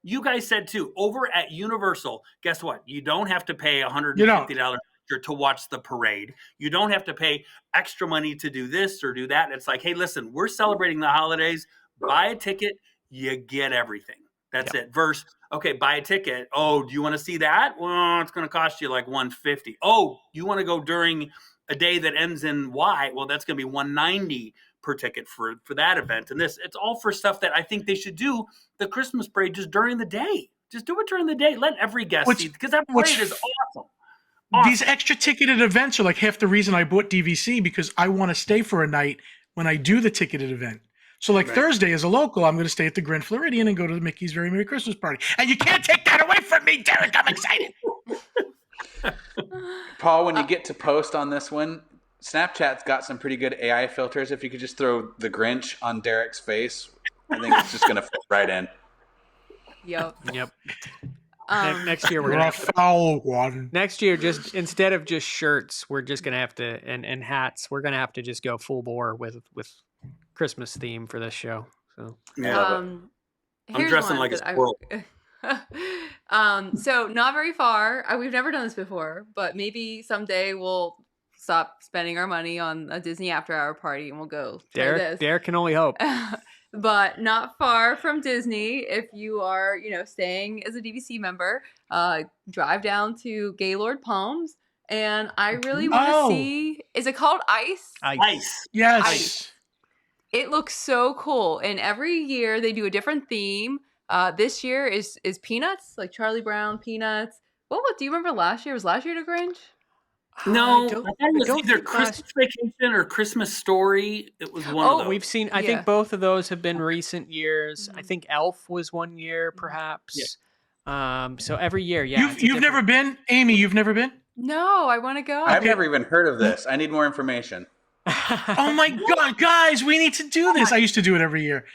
you guys said too, over at Universal, guess what? You don't have to pay You $150 don't. extra to watch the parade. You don't have to pay extra money to do this or do that. It's like, hey, listen, we're celebrating the holidays. Buy a ticket, you get everything. That's it. Versus, okay, buy a ticket. Oh, do you want to see that? Well, it's going to cost you like $150. Oh, you want to go during a day that ends in Y? Well, that's going to be $190 per ticket for that event. And it's all for stuff that I think they should do the Christmas parade just during the day. Just do it during the day. Let every guest Which- see, because that which- parade is awesome. These extra ticketed events are like half the reason I bought DVC, because I want to stay for a night when I do the ticketed event. So like Right. Thursday as a local, I'm going to stay at the Grand Floridian and go to the Mickey's Very Merry Christmas Party. And you can't take that away from me, Derek. I'm excited. Paul, when you get to post on this one, Snapchat's got some pretty good AI filters. If you could just throw the Grinch on Derek's face, I think it's just going to fit right in. Yep. Yep. Next year we're You're gonna a have to, foul one. next year just instead of just shirts, we're just gonna have to and hats. We're gonna have to just go full bore with Christmas theme for this show. So I Yeah. love it. I'm Here's dressing one like a that squirrel. so not very far. We've never done this before, but maybe someday we'll stop spending our money on a Disney after hour party and we'll go try this. Derek can only hope. But not far from Disney, if you are, staying as a DVC member, drive down to Gaylord Palms. And I really want to see, is it called Ice? Ice. Yes. Ice. It looks so cool. And every year they do a different theme. This year is Peanuts, like Charlie Brown, Peanuts. What do you remember last year? Was last year the Grinch? No, I I don't- thought I it was don't either think Christmas Vacation or Christmas Story. It was one of those. We've seen. I Yeah. think both of those have been recent years. I Mhm. think Elf was one year, perhaps. So every year, yeah. You've it's a you've never been, Amy. You've never been. No, I want to go. I've never even heard of this. I need more information. Oh my God, guys, we need to do this. I used to do it every year.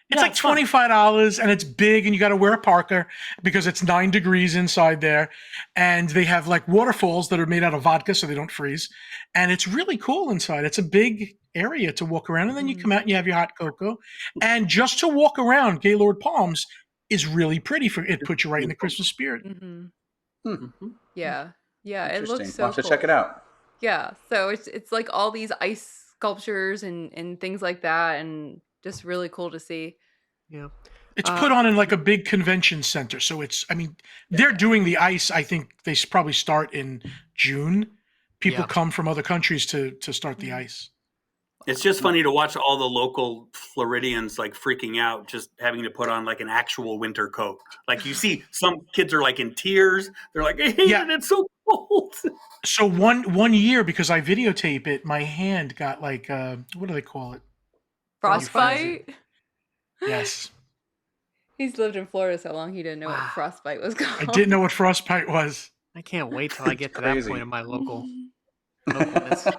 It's Yeah, like it's fun. $25 and it's big and you got to wear a parka because it's 9 degrees inside there. And they have like waterfalls that are made out of vodka so they don't freeze. And it's really cool inside. It's a big area to walk around. And then you come out and you have your hot cocoa. And just to walk around Gaylord Palms is really pretty. It puts you right in the Christmas spirit. Mm-hmm. Mhm. Yeah. Yeah, it Interesting. looks so I'll have to cool. check it out. Yeah, so it's like all these ice sculptures and things like that, and just really cool to see. Yeah. It's put on in like a big convention center. So they're doing the ice. I think they probably start in June. People Yeah. come from other countries to start the ice. It's just funny to watch all the local Floridians like freaking out, just having to put on like an actual winter coat. Like you see some kids are like in tears. They're like, I hate it. It's so cold. So one year, because I videotape it, my hand got like what do they call it? Frostbite? Yes. He's lived in Florida so long he didn't know what Wow. frostbite was called. I didn't know what frostbite was. I can't wait till I get to that Crazy. point in my localness.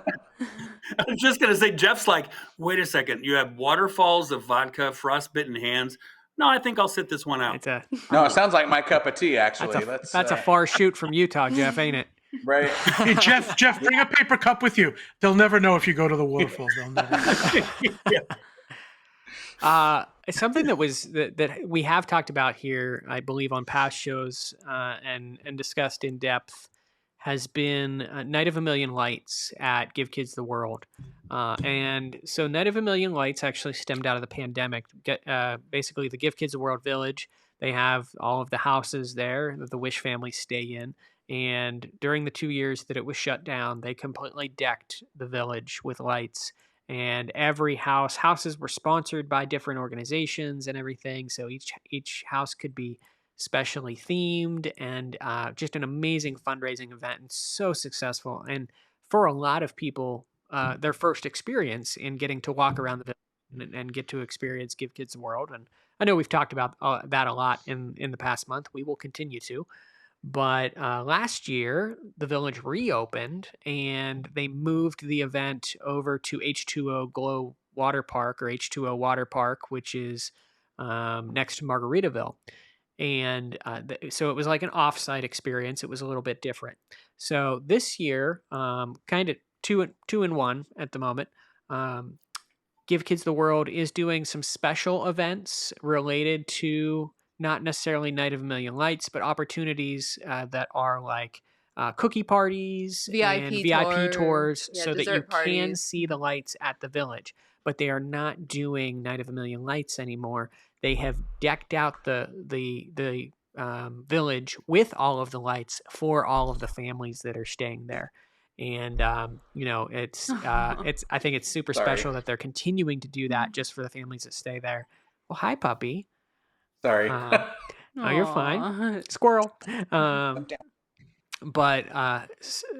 I was just gonna say, Jeff's like, wait a second, you have waterfalls of vodka, frostbitten hands. No, I think I'll sit this one out. It's a No, it sounds like my cup of tea, actually. that's a far shoot from Utah, Jeff, ain't it? Right. Hey, Jeff, bring a paper cup with you. They'll never know if you go to the waterfalls. They'll never know. Something that we have talked about here, I believe, on past shows and discussed in depth, has been Night of a Million Lights at Give Kids the World. And so Night of a Million Lights actually stemmed out of the pandemic. Basically, the Give Kids the World Village, they have all of the houses there that the Wish family stay in. And during the 2 years that it was shut down, they completely decked the village with lights. And every houses were sponsored by different organizations and everything. So each house could be specially themed, and just an amazing fundraising event, and so successful. And for a lot of people, their first experience in getting to walk around the village and get to experience Give Kids the World. And I know we've talked about that a lot in the past month. We will continue to. But last year, the village reopened and they moved the event over to H2O Glow Water Park, or H2O Water Park, which is next to Margaritaville. And so it was like an offsite experience. It was a little bit different. So this year, kind of two in one at the moment, Give Kids the World is doing some special events related to not necessarily Night of a Million Lights, but opportunities that are like cookie parties and VIP tours, yeah, so that you dessert can parties. see the lights at the village. But they are not doing Night of a Million Lights anymore. They have decked out the village with all of the lights for all of the families that are staying there. And it's I think it's super Sorry. special that they're continuing to do that just for the families that stay there. Well, hi, puppy. Sorry. Oh, you're fine. Aw. Squirrel. But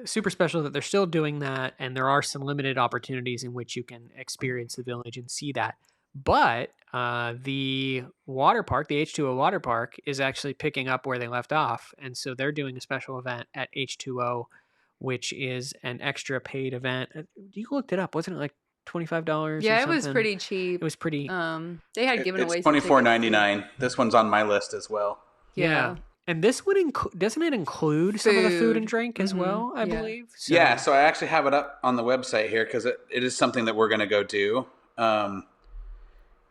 super special that they're still doing that, and there are some limited opportunities in which you can experience the village and see that. But the water park, the H2O water park, is actually picking up where they left off, and so they're doing a special event at H2O, which is an extra paid event. You looked it up, wasn't it like $25? Yeah, or it was something? pretty cheap. It was pretty. They had given away It's some $24.99. tickets. This one's on my list as well. Yeah. And this would doesn't it include some of the food and Food. drink as well, I Yeah. believe? So, Yeah, so I actually have it up on the website here because it is something that we're going to go do.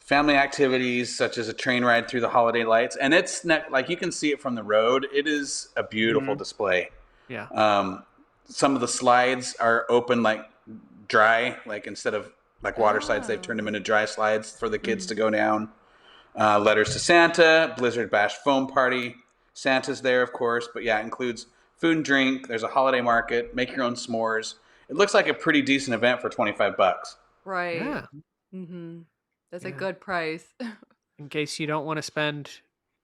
Family activities such as a train ride through the holiday lights. And it's like you can see it from the road. It is a beautiful display. yeah. Some of the slides are open like dry, like instead of like water slides, they've turned them into dry slides for the kids to go down. Letters to Santa, Blizzard Bash foam party. Santa's there, of course, but yeah, it includes food and drink. There's a holiday market. Make your own s'mores. It looks like a pretty decent event for $25. Right. Yeah. Mm-hmm. That's a Yeah. good price. In case you don't want to spend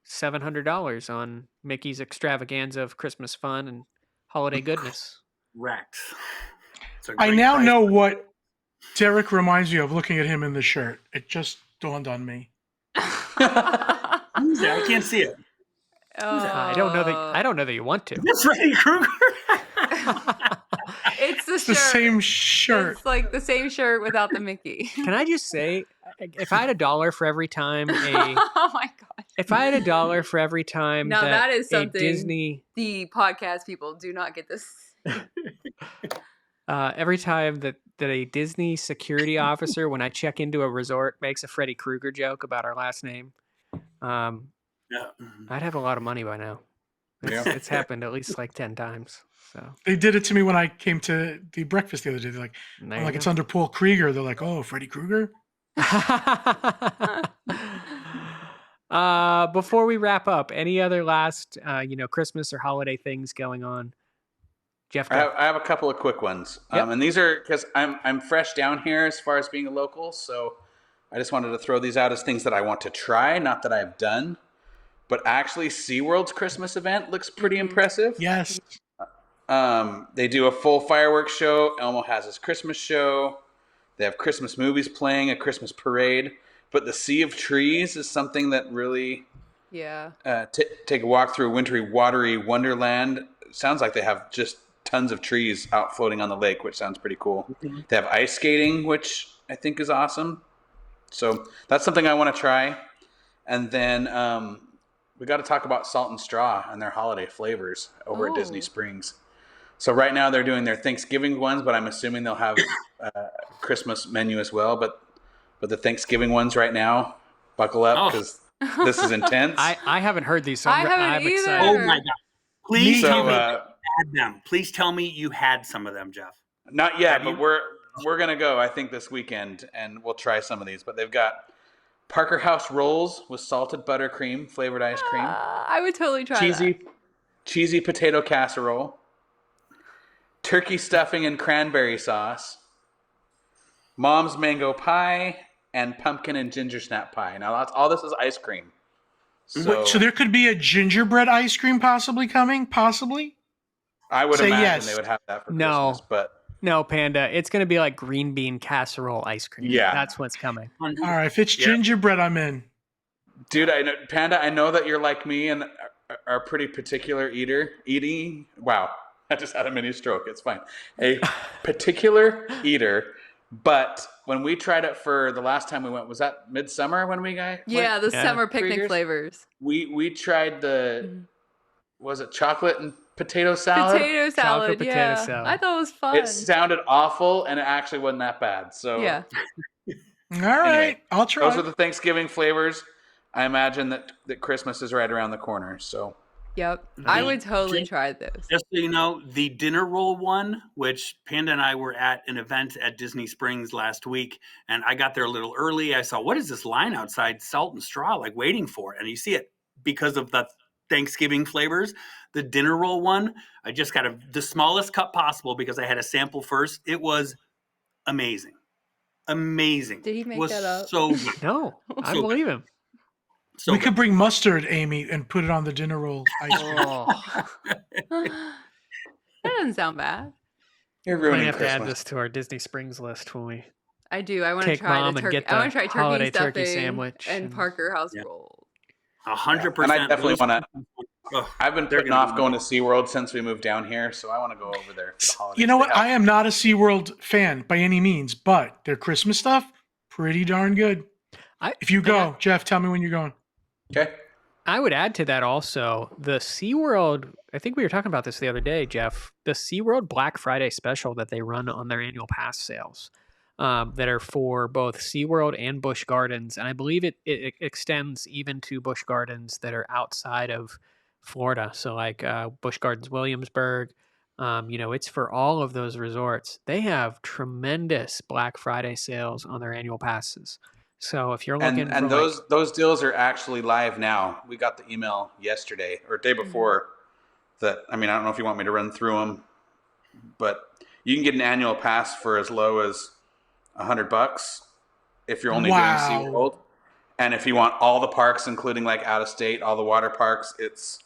$700 on Mickey's extravaganza of Christmas fun and holiday goodness. Wrecked. I now know what Derek reminds me of looking at him in the shirt. It just dawned on me. Who's that? I can't see it. I don't know that you want to. That's Freddy Krueger. It's the It's shirt. the same shirt. It's like the same shirt without the Mickey. Can I just say, if I had $1 for every time Oh my gosh. if I had $1 for every time Now that is a something Disney, the podcast people do not get this. every time that a Disney security officer, when I check into a resort, makes a Freddy Krueger joke about our last name, Yeah. I'd have a lot of money by now. Yeah. It's happened at least like 10 times. So They did it to me when I came to the breakfast the other day. They're like, there I'm you like, it's go. under Paul Krieger. They're like, oh, Freddy Krueger? Before we wrap up, any other last, Christmas or holiday things going on? Jeff, go. I have a couple of quick ones, Yep. and these are because I'm fresh down here as far as being a local, so I just wanted to throw these out as things that I want to try, not that I've done. But actually, SeaWorld's Christmas event looks pretty impressive. Yes. They do a full fireworks show. Elmo has his Christmas show. They have Christmas movies playing, a Christmas parade. But the Sea of Trees is something that really Yeah. take a walk through a wintry, watery wonderland. Sounds like they have just tons of trees out floating on the lake, which sounds pretty cool. They have ice skating, which I think is awesome. So that's something I want to try. And then we got to talk about Salt and Straw and their holiday flavors over at Disney Oh. Springs. So right now they're doing their Thanksgiving ones, but I'm assuming they'll have a Christmas menu as well. But the Thanksgiving ones right now, buckle up Oh. because this is intense. I haven't heard these, so I I'm haven't excited. either. Oh my god! Please So, tell me you had them. Please tell me you had some of them, Jeff. Not yet, Have but you? we're gonna go. I think this weekend, and we'll try some of these. But they've got Parker House rolls with salted buttercream flavored ice cream, I would totally try that. cheesy potato casserole, turkey stuffing and cranberry sauce, mom's mango pie, and pumpkin and ginger snap pie. Now all this is ice cream. So there could be a gingerbread ice cream possibly coming? Possibly? I would say imagine yes. they would have that for No. Christmas, but No, Panda, it's going to be like green bean casserole ice cream. Yeah. That's what's coming. All right. If it's Yeah. gingerbread, I'm in. dude, Panda, I know that you're like me and are a pretty particular eating. Wow, I just had a mini stroke. It's fine. A particular eater, but when we tried it for the last time we went, was that midsummer when we went? Yeah, the Yeah. summer picnic Krieger's? flavors. We tried the Mhm. was it chocolate and potato salad? Potato salad, potato yeah. salad. I thought it was fun. It sounded awful, and it actually wasn't that bad. So Yeah. All right. Anyway, I'll try. those are the Thanksgiving flavors. I imagine that Christmas is right around the corner. So Yep. I The would totally gin- try those. Just so you know, the dinner roll one, which Panda and I were at an event at Disney Springs last week, and I got there a little early. I saw, what is this line outside Salt and Straw, like waiting for it? And you see it because of the Thanksgiving flavors. The dinner roll one, I just got the smallest cup possible because I had a sample first. It was amazing. Amazing. Did he make It was that up? so good. No, I So believe him. So we good. could bring mustard, Amy, and put it on the dinner roll ice cream. Oh, That doesn't sound bad. you're we ruining have to add Christmas. this to our Disney Springs list when we. I do. I want to Take try Mom the and turkey. get I want the to try holiday turkey turkey stuffing sandwich and and- Parker House Yeah. rolls. 100%. And I definitely want to. Oh, I've been they're putting gonna off be going to SeaWorld since we moved down here, so I want to go over there for the holidays. You know what? They have- I am not a SeaWorld fan by any means, but their Christmas stuff, pretty darn good. If you go, Jeff, tell me when you're going. Okay. I would add to that also the SeaWorld. I think we were talking about this the other day, Jeff. The SeaWorld Black Friday special that they run on their annual pass sales that are for both SeaWorld and Busch Gardens. And I believe it extends even to Busch Gardens that are outside of Florida. So, like Busch Gardens Williamsburg. It's for all of those resorts. They have tremendous Black Friday sales on their annual passes. So if you're looking And for like, those deals are actually live now. We got the email yesterday or day before that. I mean, I don't know if you want me to run through them, but you can get an annual pass for as low as $100 if you're only doing SeaWorld. And if you want all the parks, including like out of state, all the water parks, it's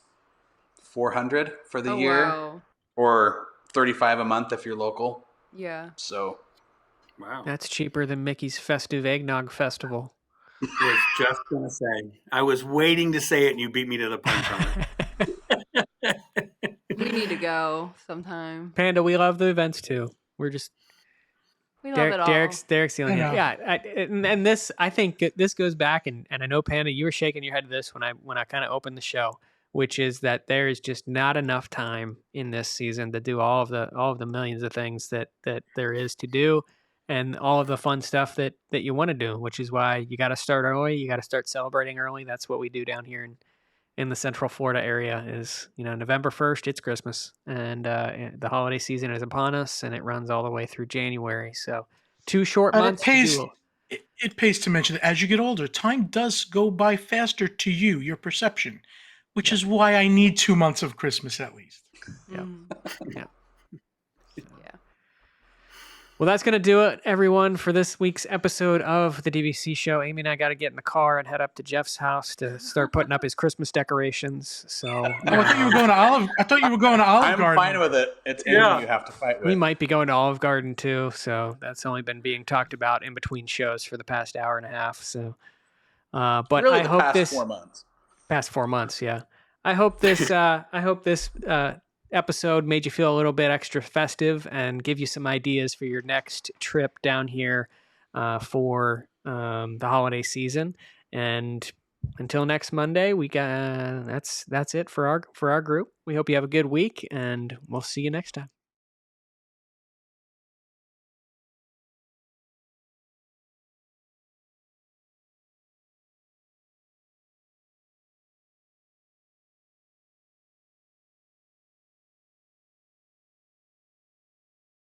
$400 for the year, wow. or $35 a month if you're local. Yeah. So Wow. that's cheaper than Mickey's Festive Eggnog Festival. Was just going to say. I was waiting to say it, and you beat me to the punch on it. We need to go sometime. Panda, we love the events too. We're just We love it all. Derek's the only Yeah. and this, I think this goes back, and I know Panda, you were shaking your head to this when I kind of opened the show, which is that there is just not enough time in this season to do all of the millions of things that there is to do, and all of the fun stuff that you want to do, which is why you got to start early. You got to start celebrating early. That's what we do down here in the Central Florida area. Is November 1st, it's Christmas, and the holiday season is upon us, and it runs all the way through January. So 2 short months. It pays to mention that as you get older, time does go by faster to you, your perception, which is why I need 2 months of Christmas at least. Yeah. Yeah. Well, that's going to do it, everyone, for this week's episode of the DVC show. Amy and I got to get in the car and head up to Jeff's house to start putting up his Christmas decorations. So I thought you were going to Olive. I thought you were going to Olive I'm Garden. fine with it. It's Andrew you have to fight with. we might be going to Olive Garden too. So that's only been being talked about in between shows for the past hour and a half. So, but really I hope past 4 months. Past 4 months, yeah. I hope this. Episode made you feel a little bit extra festive and give you some ideas for your next trip down here for the holiday season. And until next Monday, we got that's it for our group. We hope you have a good week, and we'll see you next time.